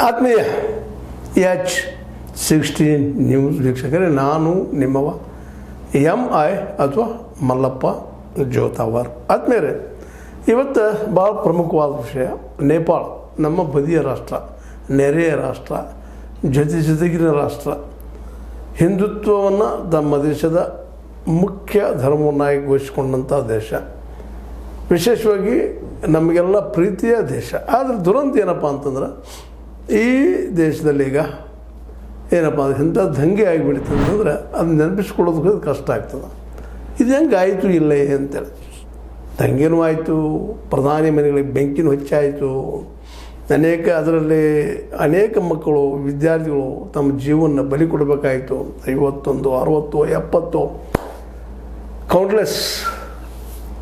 ಆತ್ಮೀಯ H16 news ವೀಕ್ಷಕರೇ, ನಾನು ನಿಮ್ಮವ MI ಅಥವಾ ಮಲ್ಲಪ್ಪ ಜೋತಾವರ್. ಆತ್ಮೀಯರೇ, ಇವತ್ತು ಭಾಳ ಪ್ರಮುಖವಾದ ವಿಷಯ. ನೇಪಾಳ ನಮ್ಮ ಬದಿಯ ರಾಷ್ಟ್ರ, ನೆರೆಯ ರಾಷ್ಟ್ರ, ಜೊತೆಗಿನ ರಾಷ್ಟ್ರ. ಹಿಂದುತ್ವವನ್ನು ತಮ್ಮ ದೇಶದ ಮುಖ್ಯ ಧರ್ಮವನ್ನಾಗಿ ಘೋಷಿಸಿಕೊಂಡಂಥ ದೇಶ, ವಿಶೇಷವಾಗಿ ನಮಗೆಲ್ಲ ಪ್ರೀತಿಯ ದೇಶ. ಆದರೆ ದುರಂತ ಏನಪ್ಪ ಅಂತಂದ್ರೆ, ಈ ದೇಶದಲ್ಲಿ ಈಗ ಏನಪ್ಪ ಅಂದ್ರೆ ಇಂಥ ದಂಗೆ ಆಗಿಬಿಡ್ತದೆ ಅಂತಂದ್ರೆ ಅದು ನೆನಪಿಸ್ಕೊಳ್ಳೋದಕ್ಕೆ ಕಷ್ಟ ಆಗ್ತದೆ. ಇದು ಹೆಂಗೆ ಆಯಿತು ಇಲ್ಲ ಅಂತೇಳಿ. ದಂಗೆನೂ ಆಯಿತು, ಪ್ರಧಾನಿ ಮನೆಗಳಿಗೆ ಬೆಂಕಿನೂ ಹೆಚ್ಚಾಯಿತು, ಅದರಲ್ಲಿ ಅನೇಕ ಮಕ್ಕಳು, ವಿದ್ಯಾರ್ಥಿಗಳು ತಮ್ಮ ಜೀವನ ಬಲಿ ಕೊಡಬೇಕಾಯಿತು. 51, 60, 70 ಕೌಂಟ್ಲೆಸ್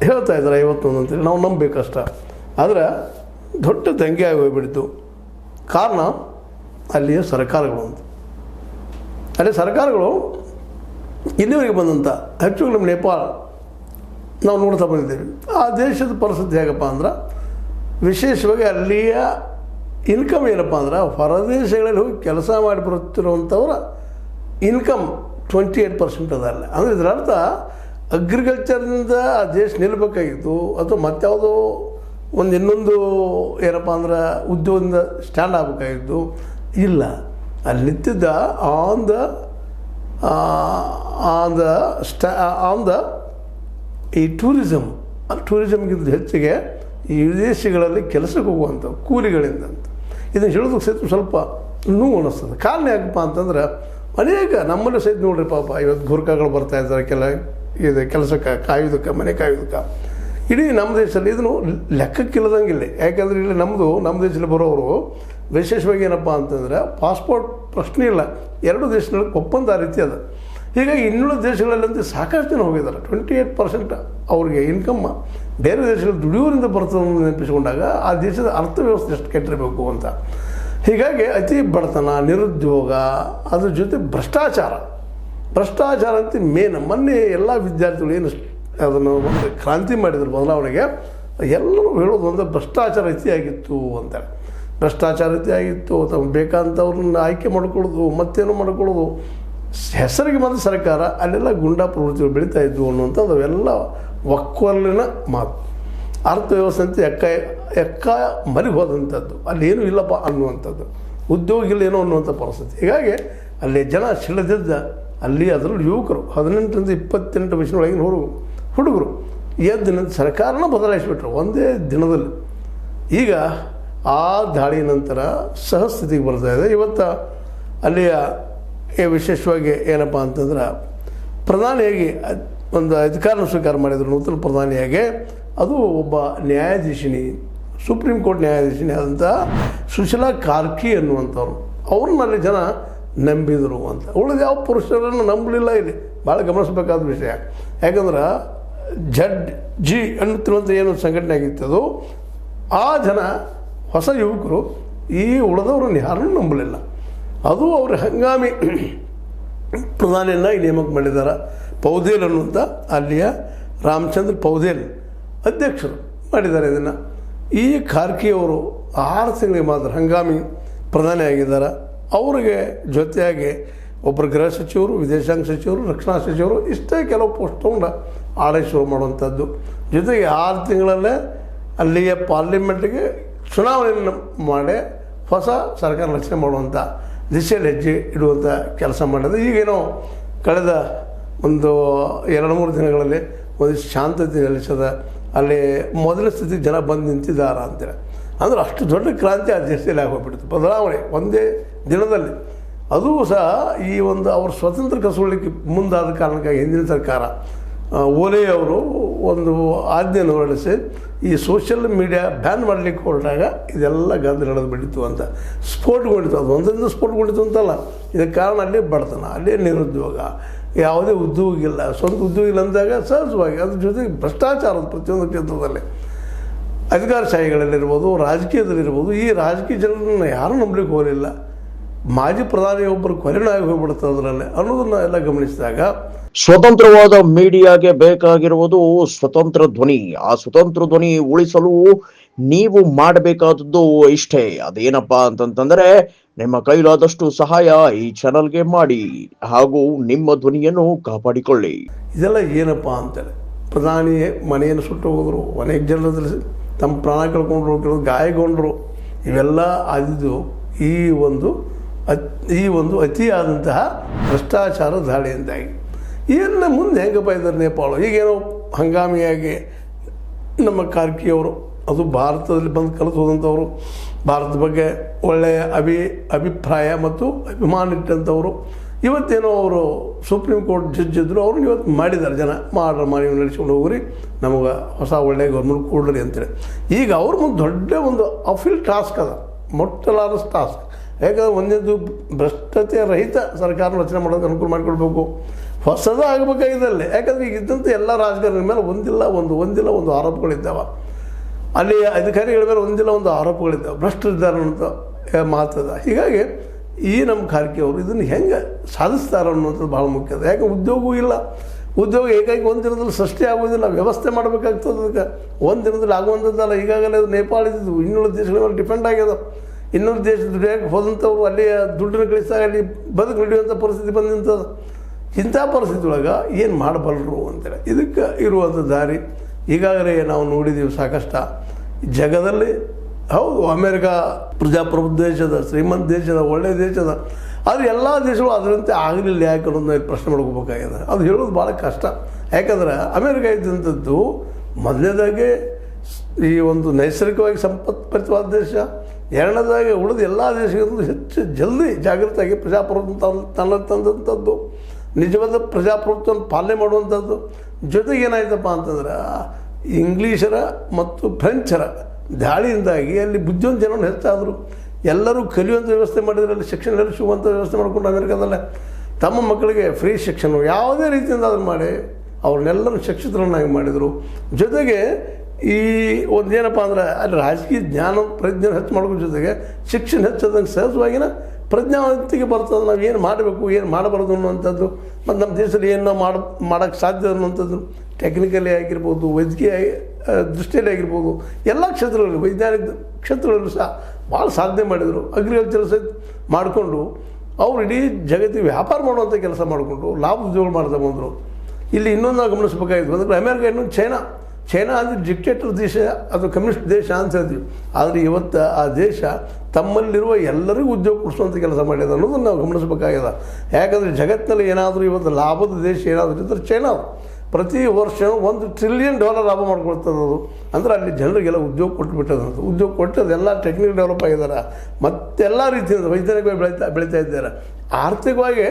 ಹೇಳ್ತಾ ಇದ್ದಾರೆ 51 ಅಂತೇಳಿ. ನಾವು ನಂಬಬೇಕಷ್ಟ. ಆದರೆ ದೊಡ್ಡ ದಂಗೆ ಆಗಿ ಹೋಗ್ಬಿಡ್ತು. ಕಾರಣ ಅಲ್ಲಿಯ ಸರ್ಕಾರಗಳು ಅಂತ. ಅಲ್ಲಿ ಸರ್ಕಾರಗಳು ಇಲ್ಲಿವರೆಗೆ ಬಂದಂಥ ಹೆಚ್ಚು ನಮ್ಮ ನೇಪಾಳ ನಾವು ನೋಡ್ತಾ ಬಂದಿದ್ದೇವೆ. ಆ ದೇಶದ ಪರಿಸ್ಥಿತಿ ಹೇಗಪ್ಪ ಅಂದ್ರೆ, ವಿಶೇಷವಾಗಿ ಅಲ್ಲಿಯ ಇನ್ಕಮ್ ಏನಪ್ಪ ಅಂದ್ರೆ, ಹೊರದೇಶಗಳಲ್ಲಿ ಹೋಗಿ ಕೆಲಸ ಮಾಡಿ ಬರುತ್ತಿರುವಂಥವ್ರ ಇನ್ಕಮ್ 28% ಅದಲ್ಲ. ಅಂದರೆ ಇದರ ಅರ್ಥ ಅಗ್ರಿಕಲ್ಚರ್ನಿಂದ ಆ ದೇಶ ನಿಲ್ಲಬೇಕಾಗಿತ್ತು, ಅಥವಾ ಮತ್ತಾವುದೋ ಇನ್ನೊಂದು ಏನಪ್ಪ ಅಂದ್ರೆ ಉದ್ಯೋಗದಿಂದ ಸ್ಟ್ಯಾಂಡ್ ಆಗಬೇಕಾಗಿತ್ತು. ಇಲ್ಲ, ಅಲ್ಲಿ ನಿಂತಿದ್ದ ಆನ್ ದ ಈ ಟೂರಿಸಮ್ಗಿಂತ ಹೆಚ್ಚಿಗೆ ಈ ವಿದೇಶಗಳಲ್ಲಿ ಕೆಲಸಕ್ಕೆ ಹೋಗುವಂಥ ಕೂಲಿಗಳಿಂದ ಅಂತ. ಇದನ್ನು ಹೇಳೋದಕ್ಕೆ ಸಹಿತ ಸ್ವಲ್ಪ ನೋವು ಅನ್ನಿಸ್ತದೆ. ಕಾರಣ ಯಾಕಪ್ಪ ಅಂತಂದ್ರೆ, ಅನೇಕ ನಮ್ಮಲ್ಲಿ ಸಹಿತ ನೋಡ್ರಿ ಪಾಪ ಇವತ್ತು ಗುರ್ಕಾಗಳು ಬರ್ತಾಯಿದ್ದಾರೆ ಕೆಲಸಕ್ಕೆ, ಕಾಯೋದಕ್ಕೆ, ಮನೆ ಕಾಯೋದಕ್ಕೆ. ಇಡೀ ನಮ್ಮ ದೇಶದಲ್ಲಿ ಇದನ್ನು ಲೆಕ್ಕಕ್ಕಿಲ್ಲದಂಗಿಲ್ಲ. ಯಾಕೆಂದರೆ ಇಲ್ಲಿ ನಮ್ಮ ದೇಶದಲ್ಲಿ ಬರೋರು ವಿಶೇಷವಾಗಿ ಏನಪ್ಪ ಅಂತಂದರೆ ಪಾಸ್ಪೋರ್ಟ್ ಪ್ರಶ್ನೆ ಇಲ್ಲ. 2 ದೇಶಗಳಿಗೆ ಒಪ್ಪಂದ ರೀತಿ ಅದ. ಹೀಗಾಗಿ ಇನ್ನುಳಿದ ದೇಶಗಳಲ್ಲಂತೂ ಸಾಕಷ್ಟು ಜನ ಹೋಗಿದ್ದಾರೆ. 28% ಅವ್ರಿಗೆ ಇನ್ಕಮ್ ಬೇರೆ ದೇಶಗಳಲ್ಲಿ ದುಡಿಯೋರಿಂದ ಬರ್ತದೆ ಅಂತ ನೆನಪಿಸ್ಕೊಂಡಾಗ ಆ ದೇಶದ ಅರ್ಥವ್ಯವಸ್ಥೆ ಎಷ್ಟು ಕೆಟ್ಟಿರಬೇಕು ಅಂತ. ಹೀಗಾಗಿ ಅತಿ ಬಡತನ, ನಿರುದ್ಯೋಗ, ಅದ್ರ ಜೊತೆ ಭ್ರಷ್ಟಾಚಾರ ಅಂತ ಮೇನ್. ಮೊನ್ನೆ ಎಲ್ಲ ವಿದ್ಯಾರ್ಥಿಗಳು ಏನು ಅದನ್ನು ಒಂದು ಕ್ರಾಂತಿ ಮಾಡಿದ್ರು, ಬದಲಾವಣೆಗೆ ಎಲ್ಲರೂ ಹೇಳೋದು ಒಂದು ಭ್ರಷ್ಟಾಚಾರ ರೀತಿಯಾಗಿತ್ತು ಅಂತ. ಭ್ರಷ್ಟಾಚಾರ ರೀತಿಯಾಗಿತ್ತು, ತಮಗೆ ಬೇಕಾದಂಥವ್ರನ್ನ ಆಯ್ಕೆ ಮಾಡ್ಕೊಳ್ಳೋದು, ಮತ್ತೇನು ಮಾಡ್ಕೊಳ್ಳೋದು, ಹೆಸರಿಗೆ ಬಂದ ಸರ್ಕಾರ, ಅಲ್ಲೆಲ್ಲ ಗುಂಡಾ ಪ್ರವೃತ್ತಿಗಳು ಬೆಳೀತಾ ಇದ್ವು ಅನ್ನುವಂಥದ್ದು ಅವೆಲ್ಲ ಒಕ್ಕೊರಲಿನ ಮಾತು. ಅರ್ಥವ್ಯವಸ್ಥೆ ಅಂತ ಎಕ್ಕ ಮರಿಗೆ ಹೋದಂಥದ್ದು, ಅಲ್ಲೇನೂ ಇಲ್ಲಪ್ಪ ಅನ್ನುವಂಥದ್ದು, ಉದ್ಯೋಗ ಇಲ್ಲ ಏನೋ ಅನ್ನುವಂಥ ಪರಿಸ್ಥಿತಿ. ಹೀಗಾಗಿ ಅಲ್ಲಿ ಜನ ಸಿಡಿದಿದ್ದ, ಅಲ್ಲಿ ಅದರಲ್ಲಿ ಯುವಕರು 18 ರಿಂದ 28 ವರ್ಷದೊಳಗಿನ ಹುಡುಗರು ಎದ್ದು ಸರ್ಕಾರನ ಬದಲಾಯಿಸಿಬಿಟ್ರು ಒಂದೇ ದಿನದಲ್ಲಿ. ಈಗ ಆ ದಾಳಿ ನಂತರ ಸಹಸ್ಥಿತಿಗೆ ಬರ್ತಾಯಿದೆ. ಇವತ್ತು ಅಲ್ಲಿಯ ವಿಶೇಷವಾಗಿ ಏನಪ್ಪ ಅಂತಂದ್ರೆ, ಪ್ರಧಾನಿಯಾಗಿ ಒಂದು ಅಧಿಕಾರನ ಸ್ವೀಕಾರ ಮಾಡಿದರು ನೂತನ ಪ್ರಧಾನಿಯಾಗಿ. ಅದು ಒಬ್ಬ ನ್ಯಾಯಾಧೀಶಿನಿ, ಸುಪ್ರೀಂ ಕೋರ್ಟ್ ನ್ಯಾಯಾಧೀಶಿನಿ ಆದಂಥ ಸುಶೀಲಾ ಕಾರ್ಕಿ ಅನ್ನುವಂಥವ್ರು. ಅವ್ರನ್ನಲ್ಲಿ ಜನ ನಂಬಿದರು ಅಂತ. ಉಳಿದ ಯಾವ ಪುರುಷರನ್ನು ನಂಬಲಿಲ್ಲ. ಇಲ್ಲಿ ಭಾಳ ಗಮನಿಸಬೇಕಾದ ವಿಷಯ. ಯಾಕಂದ್ರೆ ZG ಅನ್ನುತ್ತಿರುವಂಥ ಏನು ಸಂಘಟನೆ ಆಗಿತ್ತು, ಅದು ಆ ಜನ ಹೊಸ ಯುವಕರು ಈ ಉಳಿದವ್ರನ್ನ ಯಾರನ್ನೂ ನಂಬಲಿಲ್ಲ. ಅದು ಅವರು ಹಂಗಾಮಿ ಪ್ರಧಾನಿಯನ್ನಾಗಿ ನೇಮಕ ಮಾಡಿದ್ದಾರೆ. ಪೌದೇಲ್ ಅನ್ನುವಂಥ ಅಲ್ಲಿಯ ರಾಮಚಂದ್ರ ಪೌದೇಲ್ ಅಧ್ಯಕ್ಷರು ಮಾಡಿದ್ದಾರೆ ಇದನ್ನು. ಈ ಖಾರ್ಕಿಯವರು 6 ತಿಂಗಳಿಗೆ ಮಾತ್ರ ಹಂಗಾಮಿ ಪ್ರಧಾನಿ ಆಗಿದ್ದಾರೆ. ಅವರಿಗೆ ಜೊತೆಯಾಗಿ ಒಬ್ಬರು ಗೃಹ ಸಚಿವರು, ವಿದೇಶಾಂಗ ಸಚಿವರು, ರಕ್ಷಣಾ ಸಚಿವರು, ಇಷ್ಟೇ ಕೆಲವು ಪೋಸ್ಟ್ ತೊಗೊಂಡು ಆಡಳಿತ ಶುರು ಮಾಡುವಂಥದ್ದು. ಜೊತೆಗೆ 6 ತಿಂಗಳಲ್ಲೇ ಅಲ್ಲಿಯ ಪಾರ್ಲಿಮೆಂಟ್ಗೆ ಚುನಾವಣೆಯನ್ನು ಮಾಡಿ ಹೊಸ ಸರ್ಕಾರ ರಚನೆ ಮಾಡುವಂಥ ದಿಶೆಯಲ್ಲಿ ಹೆಜ್ಜೆ ಇಡುವಂಥ ಕೆಲಸ ಮಾಡಿದೆ. ಈಗೇನೋ ಕಳೆದ ಒಂದು 2-3 ದಿನಗಳಲ್ಲಿ ಒಂದಿಷ್ಟು ಶಾಂತತೆ ನೆಲೆಸದ, ಅಲ್ಲಿ ಮೊದಲ ಸ್ಥಿತಿಗೆ ಜನ ಬಂದು ನಿಂತಿದ್ದಾರೆ ಅಂತೇಳಿ. ಅಂದರೆ ಅಷ್ಟು ದೊಡ್ಡ ಕ್ರಾಂತಿ ಆ ದೇಶದಲ್ಲಿ ಆಗೋಗ್ಬಿಡ್ತು, ಬದಲಾವಣೆ ಒಂದೇ ದಿನದಲ್ಲಿ. ಅದೂ ಸಹ ಈ ಒಂದು ಅವ್ರ ಸ್ವತಂತ್ರ ಕಸಕೊಳ್ಳಿಕ್ಕೆ ಮುಂದಾದ ಕಾರಣಕ್ಕಾಗಿ ಹಿಂದಿನ ಸರ್ಕಾರ ಓಲೆ ಅವರು ಒಂದು ಆಜ್ಞೆಯನ್ನು ಹೊರಡಿಸಿ ಈ ಸೋಷಿಯಲ್ ಮೀಡಿಯಾ ಬ್ಯಾನ್ ಮಾಡಲಿಕ್ಕೆ ಹೊರಟಾಗ ಇದೆಲ್ಲ ಗದ್ದಲ ನಡೆದು ಬಿಟ್ಟಿತ್ತು ಅಂತ. ಸ್ಫೋಟಗೊಂಡಿತು, ಅದು ಒಂದರಿಂದ ಸ್ಫೋಟಗೊಂಡಿತು ಅಂತಲ್ಲ. ಇದಕ್ಕೆ ಕಾರಣ ಅಲ್ಲೇ ಬಡತನ, ಅಲ್ಲೇ ನಿರುದ್ಯೋಗ, ಯಾವುದೇ ಉದ್ಯೋಗ ಇಲ್ಲ, ಸ್ವಂತ ಉದ್ಯೋಗ ಇಲ್ಲ ಅಂದಾಗ ಸಹಜವಾಗಿ ಅದ್ರ ಜೊತೆಗೆ ಭ್ರಷ್ಟಾಚಾರದ ಪ್ರತಿಯೊಂದು ಕ್ಷೇತ್ರದಲ್ಲಿ, ಅಧಿಕಾರಶಾಹಿಗಳಲ್ಲಿರ್ಬೋದು, ರಾಜಕೀಯದಲ್ಲಿರ್ಬೋದು. ಈ ರಾಜಕೀಯ ಜನರನ್ನು ಯಾರೂ ನಂಬಲಿಕ್ಕೆ ಹೋಗಲಿಲ್ಲ. ಮಾಜಿ ಪ್ರಧಾನಿ ಒಬ್ಬರು ಕೊನೆಯಾಗಿ ಹೋಗ್ಬಿಡ್ತಾರೆ ಅದರಲ್ಲಿ ಅನ್ನೋದನ್ನ ಎಲ್ಲ ಗಮನಿಸಿದಾಗ, ಸ್ವತಂತ್ರವಾದ ಮೀಡಿಯಾಗೆ ಬೇಕಾಗಿರುವುದು ಸ್ವತಂತ್ರ ಧ್ವನಿ. ಆ ಸ್ವತಂತ್ರ ಧ್ವನಿ ಉಳಿಸಲು ನೀವು ಮಾಡಬೇಕಾದದ್ದು ಇಷ್ಟೇ. ಅದೇನಪ್ಪ ಅಂತಂತಂದ್ರೆ ನಿಮ್ಮ ಕೈಲಾದಷ್ಟು ಸಹಾಯ ಈ ಚಾನಲ್ಗೆ ಮಾಡಿ ಹಾಗೂ ನಿಮ್ಮ ಧ್ವನಿಯನ್ನು ಕಾಪಾಡಿಕೊಳ್ಳಿ. ಇದೆಲ್ಲ ಏನಪ್ಪ ಅಂತೇಳಿ ಪ್ರಧಾನಿ ಮನೆಯನ್ನು ಸುಟ್ಟು ಹೋದರು, ಅನೇಕ ಜನರಲ್ಲಿ ತಮ್ಮ ಪ್ರಾಣ ಕಳ್ಕೊಂಡ್ರು, ಕೆಲವು ಗಾಯಗೊಂಡರು. ಇವೆಲ್ಲ ಆದಿದ್ದು ಈ ಒಂದು ಅತಿಯಾದಂತಹ ಭ್ರಷ್ಟಾಚಾರ ದಾಳಿಯಿಂದಾಗಿ. ಇದನ್ನ ಮುಂದೆ ಹೆಂಗಪ್ಪ ಇದ್ದಾರೆ ನೇಪಾಳ? ಈಗೇನೋ ಹಂಗಾಮಿಯಾಗಿ ನಮ್ಮ ಕಾರ್ಕಿಯವರು, ಅದು ಭಾರತದಲ್ಲಿ ಬಂದು ಕಲಿತು ಹೋದಂಥವ್ರು, ಭಾರತದ ಬಗ್ಗೆ ಒಳ್ಳೆಯ ಅಭಿಪ್ರಾಯ ಮತ್ತು ಅಭಿಮಾನ ಇಟ್ಟಂಥವ್ರು, ಇವತ್ತೇನೋ ಅವರು ಸುಪ್ರೀಂ ಕೋರ್ಟ್ ಜಡ್ಜ್ ಇದ್ದರು, ಅವ್ರನ್ನ ಇವತ್ತು ಮಾಡಿದ್ದಾರೆ ಜನ ಮಾಡಿ ನಡೆಸ್ಕೊಂಡು ಹೋಗ್ರಿ, ನಮಗೆ ಹೊಸ ಒಳ್ಳೆಯ ಗೌರ್ಮೆಂಟ್ ಕೊಡ್ರಿ ಅಂತೇಳಿ. ಈಗ ಅವ್ರ ಮುಂದೆ ದೊಡ್ಡ ಒಂದು ಅಫೀಲ್ ಟಾಸ್ಕ್ ಅದ, ಮೊಟ್ಟಲಾದ ಟಾಸ್ಕ್. ಯಾಕಂದ್ರೆ ಒಂದೇದು ಭ್ರಷ್ಟತೆ ರಹಿತ ಸರ್ಕಾರ ರಚನೆ ಮಾಡೋದಕ್ಕೆ ಅನುಕೂಲ ಮಾಡಿಕೊಡ್ಬೇಕು, ಹೊಸದ ಆಗಬೇಕಾಗಿದ್ದಲ್ಲಿ. ಯಾಕಂದರೆ ಈಗ ಇದ್ದಂಥ ಎಲ್ಲ ರಾಜಕಾರಣಿಗಳ ಮೇಲೆ ಒಂದಿಲ್ಲ ಒಂದು ಆರೋಪಗಳಿದ್ದಾವೆ, ಅಲ್ಲಿ ಅಧಿಕಾರಿಗಳ ಮೇಲೆ ಒಂದಿಲ್ಲ ಆರೋಪಗಳಿದ್ದಾವೆ, ಭ್ರಷ್ಟರಿದ್ದಾರೆ ಅಂತ ಮಾತದ. ಹೀಗಾಗಿ ಈ ನಮ್ಮ ಖಾರ್ಗೆ ಅವರು ಇದನ್ನು ಹೆಂಗೆ ಸಾಧಿಸ್ತಾರೆ ಅನ್ನೋಂಥದ್ದು ಭಾಳ ಮುಖ್ಯ ಅದ. ಯಾಕೆ ಉದ್ಯೋಗವೂ ಇಲ್ಲ, ಉದ್ಯೋಗ ಏಕಾಗಿ ಒಂದು ದಿನದಲ್ಲಿ ಸೃಷ್ಟಿ ಆಗೋದಿಲ್ಲ, ವ್ಯವಸ್ಥೆ ಮಾಡಬೇಕಾಗ್ತದೆ. ಅದಕ್ಕೆ ಒಂದು ದಿನದಲ್ಲಿ ಆಗುವಂಥದ್ದಲ್ಲ. ಈಗಾಗಲೇ ಅದು ನೇಪಾಳ ಇದ್ದು ಇನ್ನೂರು ದೇಶಗಳ ಮೇಲೆ ಡಿಪೆಂಡ್ ಆಗ್ಯದ. ಇನ್ನೂರು ದೇಶ ದುಡಿಯೋಕೆ ಹೋದಂಥವ್ರು ಅಲ್ಲಿ ದುಡ್ಡನ್ನು ಗಳಿಸಿದಾಗ ಅಲ್ಲಿ ಬದುಕು ನಡೆಯುವಂಥ ಪರಿಸ್ಥಿತಿ ಬಂದಂಥದ್ದು. ಇಂಥ ಪರಿಸ್ಥಿತಿ ಒಳಗೆ ಏನು ಮಾಡಬಲ್ಲರು ಅಂತೇಳಿ ಇದಕ್ಕೆ ಇರುವಂಥ ದಾರಿ ಈಗಾಗಲೇ ನಾವು ನೋಡಿದ್ದೀವಿ ಸಾಕಷ್ಟು ಜಗದಲ್ಲಿ. ಹೌದು, ಅಮೇರಿಕಾ ಪ್ರಜಾಪ್ರಭುತ್ವ ದೇಶದ, ಶ್ರೀಮಂತ ದೇಶದ, ಒಳ್ಳೆಯ ದೇಶದ, ಆದರೆ ಎಲ್ಲ ದೇಶಗಳು ಅದರಂತೆ ಆಗಲಿಲ್ಲ ಯಾಕೆ ಅನ್ನೋದನ್ನ ಪ್ರಶ್ನೆ ಮಾಡ್ಕೋಬೇಕಾಗಿದೆ. ಅದು ಹೇಳೋದು ಭಾಳ ಕಷ್ಟ. ಯಾಕಂದ್ರೆ ಅಮೇರಿಕಾ ಇದ್ದಂಥದ್ದು ಮೊದಲನೇದಾಗಿ ಈ ಒಂದು ನೈಸರ್ಗಿಕವಾಗಿ ಸಂಪತ್ಭರಿತವಾದ ದೇಶ, ಎರಡನೇದಾಗಿ ಉಳಿದ ಎಲ್ಲ ದೇಶಗಳಿಂದ ಹೆಚ್ಚು ಜಲ್ದಿ ಜಾಗೃತಿಯಾಗಿ ಪ್ರಜಾಪ್ರಭುತ್ವ ತಂದಂಥದ್ದು, ನಿಜವಾದ ಪ್ರಜಾಪ್ರಭುತ್ವವನ್ನು ಪಾಲನೆ ಮಾಡುವಂಥದ್ದು. ಜೊತೆಗೆ ಏನಾಯ್ತಪ್ಪ ಅಂತಂದ್ರೆ ಇಂಗ್ಲೀಷರ ಮತ್ತು ಫ್ರೆಂಚರ ದಾಳಿಯಿಂದಾಗಿ ಅಲ್ಲಿ ಬುದ್ಧಿವಂತ ಜನರು ಹೆಚ್ಚಾದರು. ಎಲ್ಲರೂ ಕಲಿಯುವಂಥ ವ್ಯವಸ್ಥೆ ಮಾಡಿದರೆ, ಅಲ್ಲಿ ಶಿಕ್ಷಣ ಎಲ್ಲ ಸಿಗುವಂಥ ವ್ಯವಸ್ಥೆ ಮಾಡಿಕೊಂಡು ಅಮೇರಿಕಾದಲ್ಲೇ ತಮ್ಮ ಮಕ್ಕಳಿಗೆ ಫ್ರೀ ಶಿಕ್ಷಣ ಯಾವುದೇ ರೀತಿಯಿಂದ ಅದನ್ನು ಮಾಡಿ ಅವ್ರನ್ನೆಲ್ಲರೂ ಶಿಕ್ಷಿತರನ್ನಾಗಿ ಮಾಡಿದರು. ಜೊತೆಗೆ ಈ ಒಂದೇನಪ್ಪ ಅಂದ್ರೆ ಅಲ್ಲಿ ರಾಜಕೀಯ ಜ್ಞಾನ ಪ್ರಜ್ಞೆ ಹೆಚ್ಚು ಮಾಡೋದ್ರ ಜೊತೆಗೆ ಶಿಕ್ಷಣ ಹೆಚ್ಚದಂಗೆ ಸಹಜವಾಗಿನ ಪ್ರಜ್ಞಾವಂತಿಕೆ ಬರ್ತದೆ. ನಾವು ಏನು ಮಾಡಬೇಕು, ಏನು ಮಾಡಬಾರ್ದು ಅನ್ನುವಂಥದ್ದು, ಮತ್ತು ನಮ್ಮ ದೇಶದಲ್ಲಿ ಏನು ನಾವು ಮಾಡೋಕ್ಕೆ ಸಾಧ್ಯ ಅನ್ನುವಂಥದ್ದು ಟೆಕ್ನಿಕಲಿ ಆಗಿರ್ಬೋದು, ವೈದ್ಯಕೀಯ ದೃಷ್ಟಿಯಲ್ಲಿ ಆಗಿರ್ಬೋದು, ಎಲ್ಲ ಕ್ಷೇತ್ರಗಳಲ್ಲಿ, ವೈಜ್ಞಾನಿಕ ಕ್ಷೇತ್ರಗಳಲ್ಲೂ ಸಹ ಭಾಳ ಸಾಧನೆ ಮಾಡಿದರು. ಅಗ್ರಿಕಲ್ಚರ್ ಸಹಿತ ಮಾಡಿಕೊಂಡು ಅವ್ರು ಇಡೀ ಜಗತ್ತಿಗೆ ವ್ಯಾಪಾರ ಮಾಡುವಂಥ ಕೆಲಸ ಮಾಡಿಕೊಂಡು ಲಾಭ ಉದ್ಯೋಗ ಮಾಡ್ತಾ ಬಂದರು. ಇಲ್ಲಿ ಇನ್ನೊಂದು ನಾವು ಗಮನಿಸಬೇಕಾಗಿತ್ತು ಅಂದರೆ ಅಮೇರಿಕಾ ಇನ್ನೊಂದು ಚೈನಾ ಅಂದರೆ ಡಿಕ್ಟೇಟರ್ ದೇಶ, ಅದು ಕಮ್ಯುನಿಸ್ಟ್ ದೇಶ ಅಂತ ಹೇಳ್ತೀವಿ. ಆದರೆ ಇವತ್ತು ಆ ದೇಶ ತಮ್ಮಲ್ಲಿರುವ ಎಲ್ಲರಿಗೂ ಉದ್ಯೋಗ ಕೊಡಿಸುವಂಥ ಕೆಲಸ ಮಾಡಿದೆ ಅನ್ನೋದನ್ನು ನಾವು ಗಮನಿಸಬೇಕಾಗಿದೆ. ಯಾಕಂದರೆ ಜಗತ್ತಿನಲ್ಲಿ ಏನಾದರೂ ಇವತ್ತು ಲಾಭದ ದೇಶ ಏನಾದರೂ ಇದ್ದರೆ ಚೈನಾ. ಪ್ರತಿ ವರ್ಷ $1 ಟ್ರಿಲಿಯನ್ ಲಾಭ ಮಾಡ್ಕೊಳ್ತದೆ ಅದು. ಅಂದರೆ ಅಲ್ಲಿ ಜನರಿಗೆಲ್ಲ ಉದ್ಯೋಗ ಕೊಟ್ಟುಬಿಟ್ಟದಂತ. ಉದ್ಯೋಗ ಕೊಟ್ಟದ್ದು ಎಲ್ಲ ಟೆಕ್ನಿಕಲ್ ಡೆವಲಪ್ ಆಗಿದ್ದಾರೆ, ಮತ್ತೆಲ್ಲ ರೀತಿಯಿಂದ ವೈಜ್ಞಾನಿಕವಾಗಿ ಬೆಳೀತಾ ಇದ್ದಾರೆ. ಆರ್ಥಿಕವಾಗಿ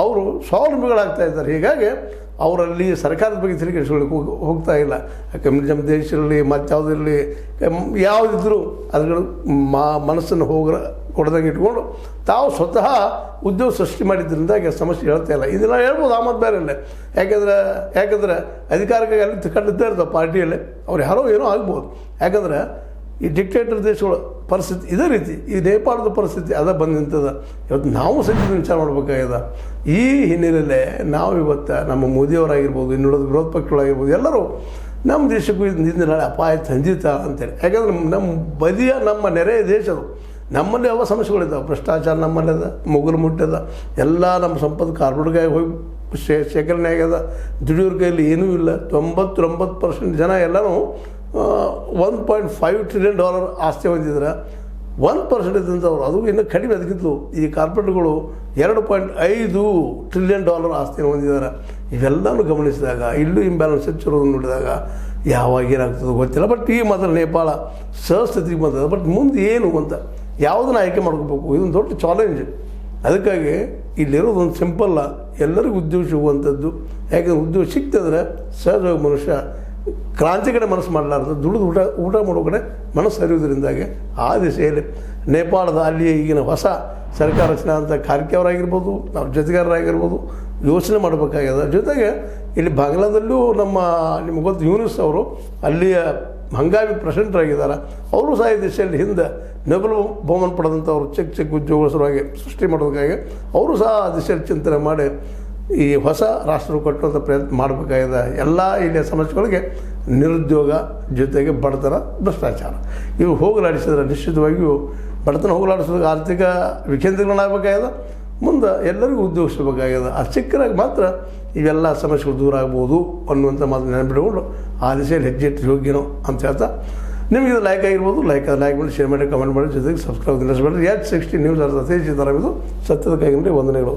ಅವರು ಸ್ವಾವಲಂಬಿಗಳಾಗ್ತಾ ಇದ್ದಾರೆ. ಹೀಗಾಗಿ ಅವರಲ್ಲಿ ಸರ್ಕಾರದ ಬಗ್ಗೆ ತಿರುಗಿಸ್ಕೊಳ್ಳಿಕ್ಕೆ ಹೋಗ್ತಾ ಇಲ್ಲ. ಕಮ್ಯುನಿಸಮ್ ದೇಶ ಇರಲಿ, ಮತ್ತಾವುದಿರಲಿ, ಯಾವುದಿದ್ದರೂ ಅದ್ರ ಮನಸ್ಸನ್ನು ಕೊಡದಂಗೆ ಇಟ್ಕೊಂಡು ತಾವು ಸ್ವತಃ ಉದ್ಯೋಗ ಸೃಷ್ಟಿ ಮಾಡಿದ್ರಿಂದಾಗಿ ಸಮಸ್ಯೆ ಹೇಳ್ತಾ ಇಲ್ಲ. ಇದೆಲ್ಲ ಹೇಳ್ಬೋದು ಆಮದು ಬೇರೆ ಇಲ್ಲ. ಯಾಕಂದರೆ ಅಧಿಕಾರಕ್ಕೆ ಅಲ್ಲಿ ಕಂಡಿದ್ದೇ ಇರ್ತಾವೆ ಪಾರ್ಟಿಯಲ್ಲಿ, ಅವ್ರು ಯಾರೋ ಏನೋ ಆಗ್ಬೋದು. ಯಾಕಂದರೆ ಈ ಡಿಕ್ಟೇಟರ್ ದೇಶಗಳ ಪರಿಸ್ಥಿತಿ ಇದೇ ರೀತಿ, ಈ ನೇಪಾಳದ ಪರಿಸ್ಥಿತಿ ಅದ ಬಂದಂಥದ್ದು. ಇವತ್ತು ನಾವು ಸಹಿತ ವಿಚಾರ ಮಾಡಬೇಕಾಗ್ಯದ. ಈ ಹಿನ್ನೆಲೆಯಲ್ಲೇ ನಾವು ಇವತ್ತು ನಮ್ಮ ಮೋದಿಯವರಾಗಿರ್ಬೋದು, ಇನ್ನುಳಿದ ವಿರೋಧ ಪಕ್ಷಗಳಾಗಿರ್ಬೋದು, ಎಲ್ಲರೂ ನಮ್ಮ ದೇಶಕ್ಕೂ ಇಂದಿನ ನಾಳೆ ಅಪಾಯ ತಂದಿತ ಅಂತೇಳಿ. ಯಾಕಂದರೆ ನಮ್ಮ ನೆರೆಯ ದೇಶದು, ನಮ್ಮಲ್ಲಿ ಯಾವ ಸಮಸ್ಯೆಗಳಿದ್ದಾವೆ. ಭ್ರಷ್ಟಾಚಾರ ನಮ್ಮಲ್ಲದ, ಮುಗುಲು ಮುಟ್ಟದ, ಎಲ್ಲ ನಮ್ಮ ಸಂಪತ್ತು ಕಾರ್ಪೊರೇಟ್ಗಾಗಿ ಹೋಗಿ ಶೇಖರಣೆ ಆಗ್ಯದ. ದುಡಿಯೋರ ಕೈಯಲ್ಲಿ ಏನೂ ಇಲ್ಲ. 99% ಜನ ಎಲ್ಲನೂ $1.5 ಟ್ರಿಲಿಯನ್ ಆಸ್ತಿ ಹೊಂದಿದ್ರೆ 1% ಇದ್ದಂಥವ್ರು, ಅದು ಇನ್ನೂ ಕಡಿಮೆ. ಅದಕ್ಕಿಂತಲೂ ಈ ಕಾರ್ಪೊರೇಟ್ಗಳು $2.5 ಟ್ರಿಲಿಯನ್ ಆಸ್ತಿಯನ್ನು ಹೊಂದಿದ್ದಾರೆ. ಇವೆಲ್ಲನೂ ಗಮನಿಸಿದಾಗ ಇಲ್ಲೂ ಇಂಬ್ಯಾಲೆನ್ಸ್ ಹೆಚ್ಚಿರೋದನ್ನು ನೋಡಿದಾಗ ಯಾವಾಗ ಏನಾಗ್ತದೆ ಗೊತ್ತಿಲ್ಲ. ಬಟ್ ಈ ಮಾತ್ರ ನೇಪಾಳ ಸಹಸ್ಥಿತಿಗೆ ಬಂದದ. ಬಟ್ ಮುಂದೆ ಏನು ಅಂತ ಯಾವುದನ್ನು ಆಯ್ಕೆ ಮಾಡ್ಕೋಬೇಕು, ಇದೊಂದು ದೊಡ್ಡ ಚಾಲೆಂಜ್. ಅದಕ್ಕಾಗಿ ಇಲ್ಲಿರೋದೊಂದು ಸಿಂಪಲ್ಲ, ಎಲ್ಲರಿಗೂ ಉದ್ಯೋಗ ಸಿಗುವಂಥದ್ದು. ಯಾಕಂದರೆ ಉದ್ಯೋಗ ಸಿಗ್ತದ್ರೆ ಸಹಜವಾಗಿ ಮನುಷ್ಯ ಕ್ರಾಂತಿ ಕಡೆ ಮನಸ್ಸು ಮಾಡಲಾರ್ದು ದುಡಿದು ಊಟ ಮಾಡೋ ಕಡೆ ಮನಸ್ಸು ಹರಿಯೋದ್ರಿಂದಾಗಿ ಆ ದಿಸೆಯಲ್ಲಿ ನೇಪಾಳದ ಅಲ್ಲಿ ಈಗಿನ ಹೊಸ ಸರ್ಕಾರ ರಚನೆ ಅಂತ ಖಾರ್ಗೆ ಅವರಾಗಿರ್ಬೋದು, ನಾವು ಜೊತೆಗಾರರಾಗಿರ್ಬೋದು ಯೋಚನೆ ಮಾಡಬೇಕಾಗ್ಯದ. ಜೊತೆಗೆ ಇಲ್ಲಿ ಬಾಂಗ್ಲಾದಲ್ಲೂ ನಿಮ್ಗೆ ಗೊತ್ತು ಯೂನಿಸ್ ಅವರು ಅಲ್ಲಿಯ ಹಂಗಾಮಿ ಪ್ರೆಸಿಡೆಂಟ್ರಾಗಿದ್ದಾರೆ. ಅವರು ಸಹ ಈ ದಿಶೆಯಲ್ಲಿ ಹಿಂದೆ ನೊಬೆಲ್ ಬಹುಮಾನ ಪಡೆದಂಥವ್ರು ಚಿಕ್ಕ ಉದ್ಯೋಗಸ್ಥರಾಗಿ ಸೃಷ್ಟಿ ಮಾಡೋದಕ್ಕಾಗಿ ಅವರು ಸಹ ಆ ದಿಶೆಯಲ್ಲಿ ಚಿಂತನೆ ಮಾಡಿ ಈ ಹೊಸ ರಾಷ್ಟ್ರ ಕಟ್ಟುವಂಥ ಪ್ರಯತ್ನ ಮಾಡಬೇಕಾಗಿದೆ. ಎಲ್ಲ ಇಲ್ಲಿಯ ಸಮಸ್ಯೆಗಳಿಗೆ ನಿರುದ್ಯೋಗ ಜೊತೆಗೆ ಬಡತನ, ಭ್ರಷ್ಟಾಚಾರ ಇವು ಹೋಗಲಾಡಿಸಿದ್ರೆ ನಿಶ್ಚಿತವಾಗಿಯೂ ಬಡತನ ಹೋಗಲಾಡಿಸೋದಕ್ಕೆ ಆರ್ಥಿಕ ವಿಕೇಂದ್ರೀಕರಣವಾಗಬೇಕಾಗ್ಯದ. ಮುಂದೆ ಎಲ್ಲರಿಗೂ ಉದ್ಯೋಗ ಸಿಗಬೇಕಾಗ್ಯದ. ಆ ಚಿಕ್ಕರಾಗಿ ಮಾತ್ರ ಇವೆಲ್ಲ ಸಮಸ್ಯೆಗಳು ದೂರ ಆಗ್ಬೋದು ಅನ್ನುವಂಥ ಮಾತು ನೆನಪಿಟ್ಕೊಂಡು ಆ ದಿಸೆಯಲ್ಲಿ ಹೆಜ್ಜೆ ಇಟ್ಟು ಹೋಗಿನೋ ಅಂತ ಹೇಳ್ತಾ, ನಿಮಗೆ ಇದು ಲೈಕ್ ಆಗಿರ್ಬೋದು, ಲೈಕ್ ಮಾಡಿ, ಶೇರ್ ಮಾಡಿ, ಕಮೆಂಟ್ ಮಾಡಿ, ಜೊತೆಗೆ ಸಬ್ಸ್ಕ್ರೈಬ್ ನಿಲ್ಲಿಸಬೇಡ್ರಿ. H60 ನ್ಯೂಸ್ ಅರ್ಥ ತೇಜಿತರವಿದು ಸತ್ಯದ ಕೈಗೊಂಡು ವಂದನೆಗಳು.